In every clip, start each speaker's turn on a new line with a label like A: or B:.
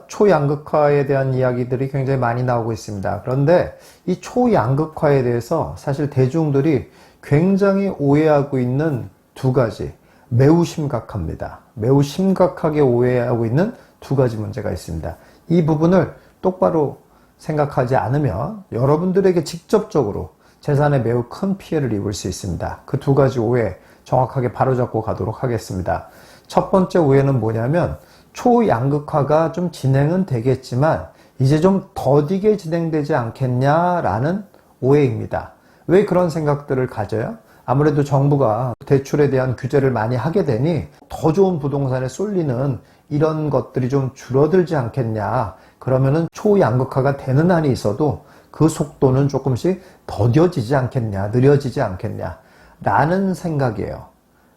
A: 초양극화에 대한 이야기들이 굉장히 많이 나오고 있습니다. 그런데 이 초양극화에 대해서 사실 대중들이 굉장히 오해하고 있는 두 가지, 매우 심각합니다. 매우 심각하게 오해하고 있는 두 가지 문제가 있습니다. 이 부분을 똑바로 생각하지 않으면 여러분들에게 직접적으로 재산에 매우 큰 피해를 입을 수 있습니다. 그 두 가지 오해 정확하게 바로잡고 가도록 하겠습니다. 첫 번째 오해는 뭐냐면 초양극화가 좀 진행은 되겠지만 이제 좀 더디게 진행되지 않겠냐라는 오해입니다. 왜 그런 생각들을 가져요? 아무래도 정부가 대출에 대한 규제를 많이 하게 되니 더 좋은 부동산에 쏠리는 이런 것들이 좀 줄어들지 않겠냐. 그러면은 초양극화가 되는 한이 있어도 그 속도는 조금씩 더뎌지지 않겠냐, 느려지지 않겠냐 라는 생각이에요.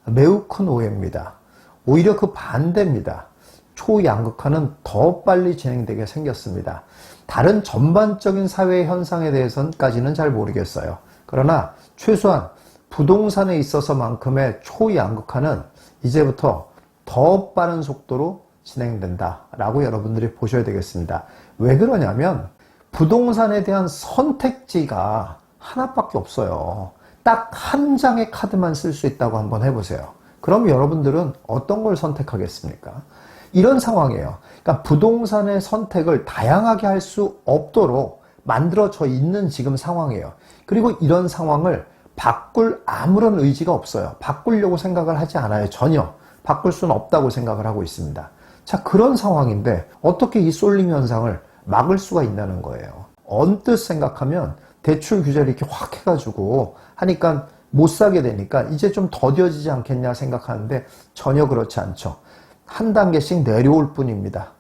A: 매우 큰 오해입니다. 오히려 그 반대입니다. 초양극화는 더 빨리 진행되게 생겼습니다. 다른 전반적인 사회 현상에 대해서까지는 잘 모르겠어요. 그러나 최소한 부동산에 있어서만큼의 초양극화는 이제부터 더 빠른 속도로 진행된다라고 여러분들이 보셔야 되겠습니다. 왜 그러냐면 부동산에 대한 선택지가 하나밖에 없어요. 딱 한 장의 카드만 쓸 수 있다고 한번 해보세요. 그럼 여러분들은 어떤 걸 선택하겠습니까? 이런 상황이에요. 그러니까 부동산의 선택을 다양하게 할 수 없도록 만들어져 있는 지금 상황이에요. 그리고 이런 상황을 바꿀 아무런 의지가 없어요. 바꾸려고 생각을 하지 않아요. 전혀. 바꿀 수는 없다고 생각을 하고 있습니다. 자, 그런 상황인데 어떻게 이 쏠림 현상을 막을 수가 있냐는 거예요. 언뜻 생각하면 대출 규제를 이렇게 확 해가지고 하니까 못 사게 되니까 이제 좀 더뎌지지 않겠냐 생각하는데 전혀 그렇지 않죠. 한 단계씩 내려올 뿐입니다.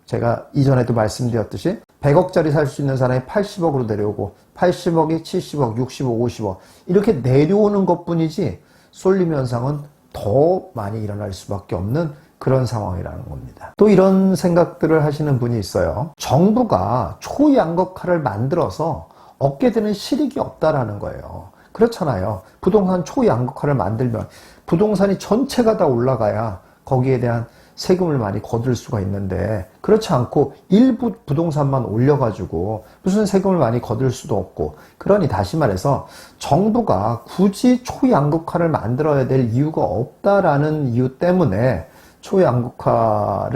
A: 제가 이전에도 말씀드렸듯이 100억짜리 살 수 있는 사람이 80억으로 내려오고 80억이 70억, 60억, 50억 이렇게 내려오는 것뿐이지 쏠림 현상은 더 많이 일어날 수밖에 없는 그런 상황이라는 겁니다. 또 이런 생각들을 하시는 분이 있어요. 정부가 초양극화를 만들어서 얻게 되는 실익이 없다라는 거예요. 그렇잖아요. 부동산 초양극화를 만들면 부동산이 전체가 다 올라가야 거기에 대한 세금을 많이 거둘 수가 있는데 그렇지 않고 일부 부동산만 올려가지고 무슨 세금을 많이 거둘 수도 없고 그러니 다시 말해서 정부가 굳이 초양극화를 만들어야 될 이유가 없다라는 이유 때문에 초양극화가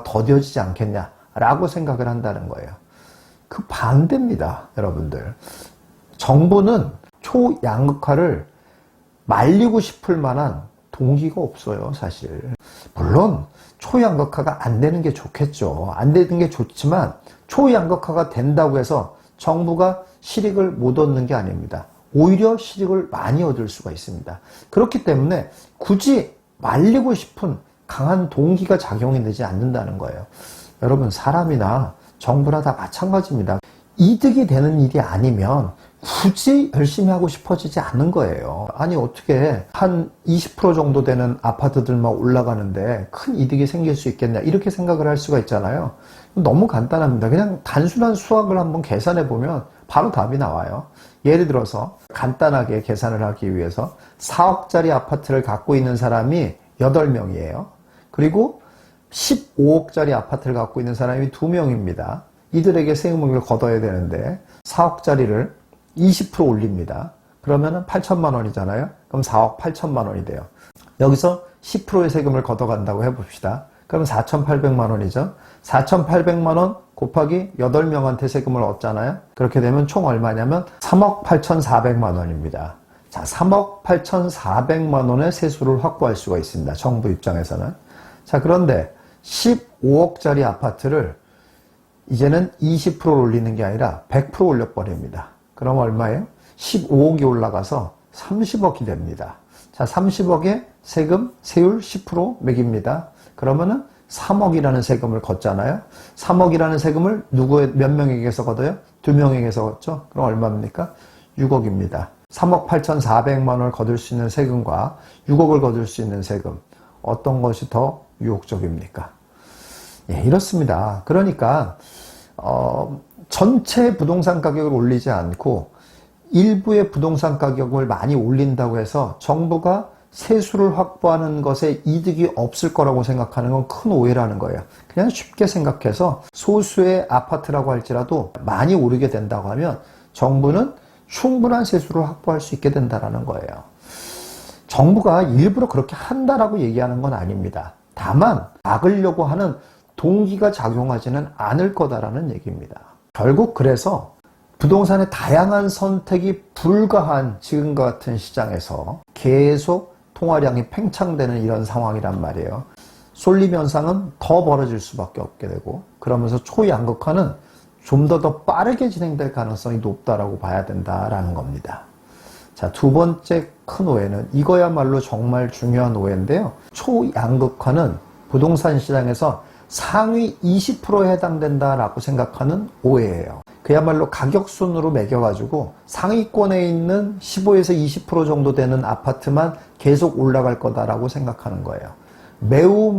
A: 더뎌지지 않겠냐라고 생각을 한다는 거예요. 그 반대입니다, 여러분들. 정부는 초양극화를 말리고 싶을 만한 동기가 없어요, 사실. 물론 초양극화가 안 되는 게 좋겠죠. 안 되는 게 좋지만 초양극화가 된다고 해서 정부가 실익을 못 얻는 게 아닙니다. 오히려 실익을 많이 얻을 수가 있습니다. 그렇기 때문에 굳이 말리고 싶은 강한 동기가 작용이 되지 않는다는 거예요. 여러분, 사람이나 정부나 다 마찬가지입니다. 이득이 되는 일이 아니면 굳이 열심히 하고 싶어지지 않는 거예요. 아니 어떻게 한 20% 정도 되는 아파트들만 올라가는데 큰 이득이 생길 수 있겠냐 이렇게 생각을 할 수가 있잖아요. 너무 간단합니다. 그냥 단순한 수학을 한번 계산해 보면 바로 답이 나와요. 예를 들어서 간단하게 계산을 하기 위해서 4억짜리 아파트를 갖고 있는 사람이 8명이에요. 그리고 15억짜리 아파트를 갖고 있는 사람이 2명입니다. 이들에게 세금을 걷어야 되는데 4억짜리를 20% 올립니다. 그러면은 8천만 원이잖아요. 그럼 4억 8천만 원이 돼요. 여기서 10%의 세금을 걷어간다고 해봅시다. 그럼 4,800만 원이죠. 4,800만 원 곱하기 8명한테 세금을 얻잖아요. 그렇게 되면 총 얼마냐면 3억 8,400만 원입니다. 자, 3억 8,400만 원의 세수를 확보할 수가 있습니다. 정부 입장에서는. 자, 그런데 15억짜리 아파트를 이제는 20% 올리는 게 아니라 100% 올려버립니다. 그럼 얼마예요? 15억이 올라가서 30억이 됩니다. 자, 30억에 세금, 세율 10% 매깁니다. 그러면은 3억이라는 세금을 걷잖아요. 3억이라는 세금을 몇 명에게서 걷어요? 2명에게서 걷죠? 그럼 얼마입니까? 6억입니다. 3억 8,400만 원을 거둘 수 있는 세금과 6억을 거둘 수 있는 세금. 어떤 것이 더 유혹적입니까? 예, 이렇습니다. 그러니까 전체 부동산 가격을 올리지 않고 일부의 부동산 가격을 많이 올린다고 해서 정부가 세수를 확보하는 것에 이득이 없을 거라고 생각하는 건 큰 오해라는 거예요. 그냥 쉽게 생각해서 소수의 아파트라고 할지라도 많이 오르게 된다고 하면 정부는 충분한 세수를 확보할 수 있게 된다는 거예요. 정부가 일부러 그렇게 한다라고 얘기하는 건 아닙니다. 다만 막으려고 하는 동기가 작용하지는 않을 거다라는 얘기입니다. 결국 그래서 부동산의 다양한 선택이 불가한 지금과 같은 시장에서 계속 통화량이 팽창되는 이런 상황이란 말이에요. 쏠림 현상은 더 벌어질 수밖에 없게 되고, 그러면서 초양극화는 좀 더 빠르게 진행될 가능성이 높다라고 봐야 된다라는 겁니다. 자, 두 번째 큰 오해는 이거야말로 정말 중요한 오해인데요. 초양극화는 부동산 시장에서 상위 20%에 해당된다라고 생각하는 오해예요. 그야말로 가격순으로 매겨가지고 상위권에 있는 15에서 20% 정도 되는 아파트만 계속 올라갈 거다라고 생각하는 거예요. 매우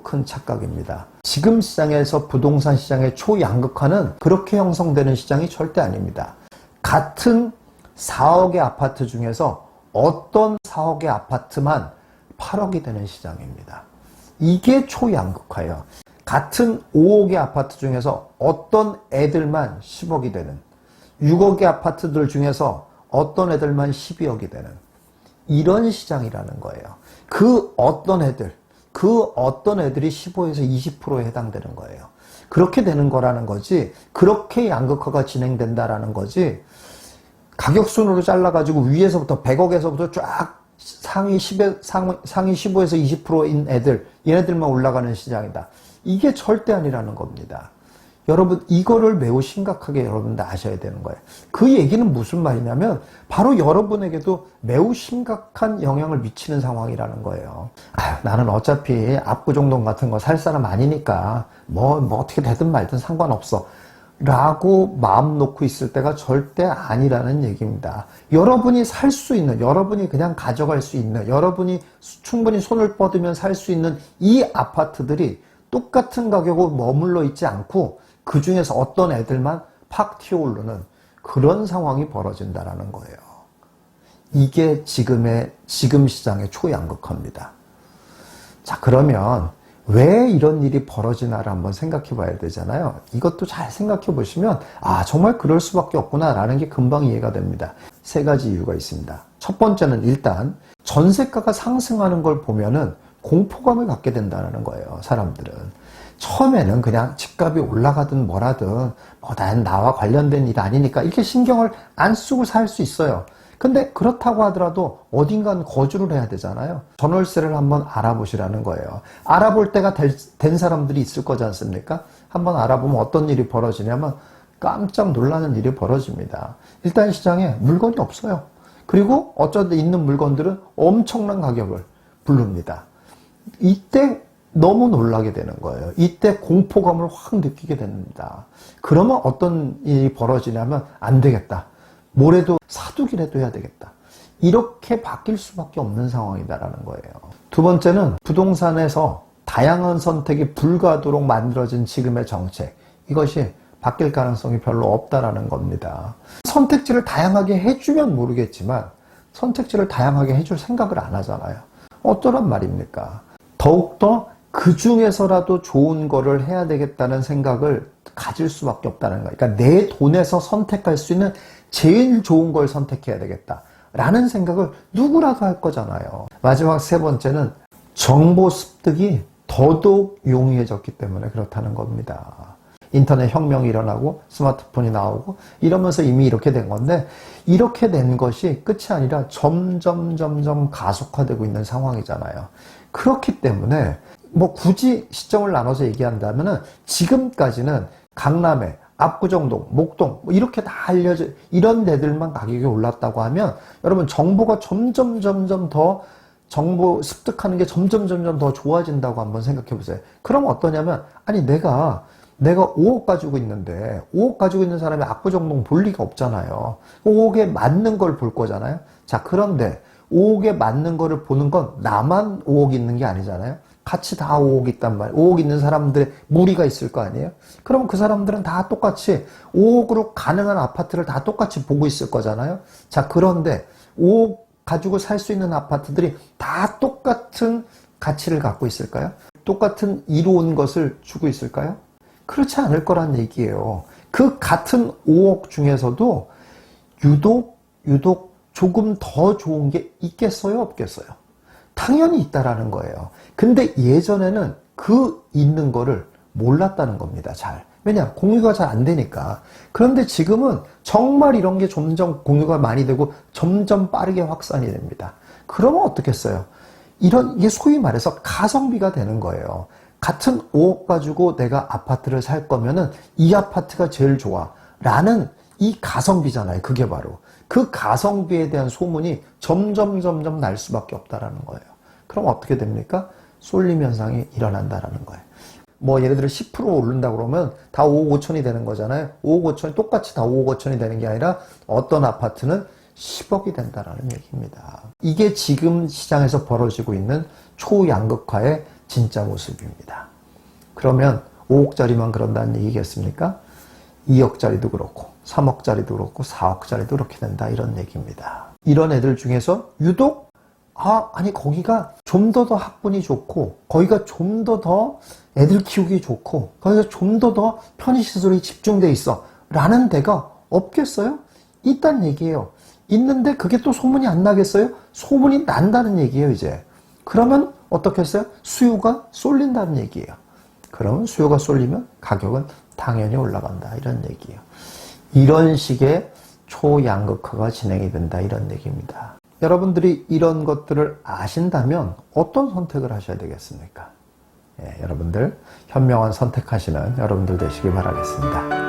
A: 큰 착각입니다. 지금 시장에서 부동산 시장의 초양극화는 그렇게 형성되는 시장이 절대 아닙니다. 같은 4억의 아파트 중에서 어떤 4억의 아파트만 8억이 되는 시장입니다. 이게 초양극화예요. 같은 5억의 아파트 중에서 어떤 애들만 10억이 되는, 6억의 아파트들 중에서 어떤 애들만 12억이 되는 이런 시장이라는 거예요. 그 어떤 애들이 15에서 20%에 해당되는 거예요. 그렇게 되는 거라는 거지, 그렇게 양극화가 진행된다라는 거지, 가격순으로 잘라가지고 위에서부터 100억에서부터 쫙 상위 15에서 20%인 애들, 얘네들만 올라가는 시장이다. 이게 절대 아니라는 겁니다. 여러분, 이거를 매우 심각하게 여러분들 아셔야 되는 거예요. 그 얘기는 무슨 말이냐면 바로 여러분에게도 매우 심각한 영향을 미치는 상황이라는 거예요. 나는 어차피 압구정동 같은 거 살 사람 아니니까 뭐 어떻게 되든 말든 상관없어 라고 마음 놓고 있을 때가 절대 아니라는 얘기입니다. 여러분이 살 수 있는, 여러분이 그냥 가져갈 수 있는, 여러분이 충분히 손을 뻗으면 살 수 있는 이 아파트들이 똑같은 가격으로 머물러 있지 않고 그 중에서 어떤 애들만 팍 튀어오르는 그런 상황이 벌어진다는 거예요. 이게 지금 시장의 초양극화입니다. 자, 그러면 왜 이런 일이 벌어지나를 한번 생각해 봐야 되잖아요. 이것도 잘 생각해 보시면 정말 그럴 수밖에 없구나라는 게 금방 이해가 됩니다. 세 가지 이유가 있습니다. 첫 번째는 일단 전세가가 상승하는 걸 보면은 공포감을 갖게 된다는 거예요. 사람들은 처음에는 그냥 집값이 올라가든 뭐라든 난 나와 관련된 일 아니니까 이렇게 신경을 안 쓰고 살 수 있어요. 근데 그렇다고 하더라도 어딘간 거주를 해야 되잖아요. 전월세를 한번 알아보시라는 거예요. 알아볼 때가 된 사람들이 있을 거지 않습니까? 한번 알아보면 어떤 일이 벌어지냐면 깜짝 놀라는 일이 벌어집니다. 일단 시장에 물건이 없어요. 그리고 어쩌다 있는 물건들은 엄청난 가격을 부릅니다. 이때 너무 놀라게 되는 거예요. 이때 공포감을 확 느끼게 됩니다. 그러면 어떤 일이 벌어지냐면 안 되겠다. 뭐래도 사두기라도 해야 되겠다. 이렇게 바뀔 수밖에 없는 상황이다라는 거예요. 두 번째는 부동산에서 다양한 선택이 불가하도록 만들어진 지금의 정책. 이것이 바뀔 가능성이 별로 없다라는 겁니다. 선택지를 다양하게 해주면 모르겠지만 선택지를 다양하게 해줄 생각을 안 하잖아요. 어쩌란 말입니까? 더욱더 그 중에서라도 좋은 거를 해야 되겠다는 생각을 가질 수밖에 없다는 거예요. 그러니까 내 돈에서 선택할 수 있는 제일 좋은 걸 선택해야 되겠다라는 생각을 누구라도 할 거잖아요. 마지막 세 번째는 정보 습득이 더더욱 용이해졌기 때문에 그렇다는 겁니다. 인터넷 혁명이 일어나고 스마트폰이 나오고 이러면서 이미 이렇게 된 건데 이렇게 된 것이 끝이 아니라 점점 가속화되고 있는 상황이잖아요. 그렇기 때문에 굳이 시점을 나눠서 얘기한다면은 지금까지는 강남에 압구정동, 목동 이렇게 다 알려져 이런 데들만 가격이 올랐다고 하면 여러분 정보가 점점 더 정보 습득하는 게 점점 더 좋아진다고 한번 생각해 보세요. 그럼 어떠냐면 내가 5억 가지고 있는데 5억 가지고 있는 사람이 압구정동 볼 리가 없잖아요. 5억에 맞는 걸 볼 거잖아요. 자, 그런데 5억에 맞는 거를 보는 건 나만 5억 있는 게 아니잖아요. 같이 다 5억 있단 말이에요. 5억 있는 사람들의 무리가 있을 거 아니에요? 그럼 그 사람들은 다 똑같이 5억으로 가능한 아파트를 다 똑같이 보고 있을 거잖아요. 자, 그런데 5억 가지고 살 수 있는 아파트들이 다 똑같은 가치를 갖고 있을까요? 똑같은 이로운 것을 주고 있을까요? 그렇지 않을 거란 얘기예요. 그 같은 5억 중에서도 유독 조금 더 좋은 게 있겠어요? 없겠어요? 당연히 있다라는 거예요. 근데 예전에는 그 있는 거를 몰랐다는 겁니다. 잘. 왜냐? 공유가 잘 안 되니까. 그런데 지금은 정말 이런 게 점점 공유가 많이 되고 점점 빠르게 확산이 됩니다. 그러면 어떻겠어요? 이게 소위 말해서 가성비가 되는 거예요. 같은 5억 가지고 내가 아파트를 살 거면은 이 아파트가 제일 좋아. 라는 이 가성비잖아요. 그게 바로. 그 가성비에 대한 소문이 점점 날 수밖에 없다라는 거예요. 그럼 어떻게 됩니까? 쏠림 현상이 일어난다라는 거예요. 뭐 예를 들어 10% 오른다 그러면 다 5억 5천이 되는 거잖아요. 5억 5천이 똑같이 다 5억 5천이 되는 게 아니라 어떤 아파트는 10억이 된다라는 얘기입니다. 이게 지금 시장에서 벌어지고 있는 초양극화의 진짜 모습입니다. 그러면 5억짜리만 그런다는 얘기겠습니까? 2억짜리도 그렇고 3억짜리도 그렇고 4억짜리도 그렇게 된다 이런 얘기입니다. 이런 애들 중에서 유독 아니 거기가 좀 더 학군이 좋고 거기가 좀 더 애들 키우기 좋고 거기가 좀 더 편의시설이 집중돼 있어 라는 데가 없겠어요? 있단 얘기예요. 있는데 그게 또 소문이 안 나겠어요? 소문이 난다는 얘기예요 이제. 그러면 어떻겠어요? 수요가 쏠린다는 얘기예요. 그러면 수요가 쏠리면 가격은 당연히 올라간다 이런 얘기예요. 이런 식의 초양극화가 진행이 된다 이런 얘기입니다. 여러분들이 이런 것들을 아신다면 어떤 선택을 하셔야 되겠습니까? 여러분들 현명한 선택하시는 여러분들 되시길 바라겠습니다.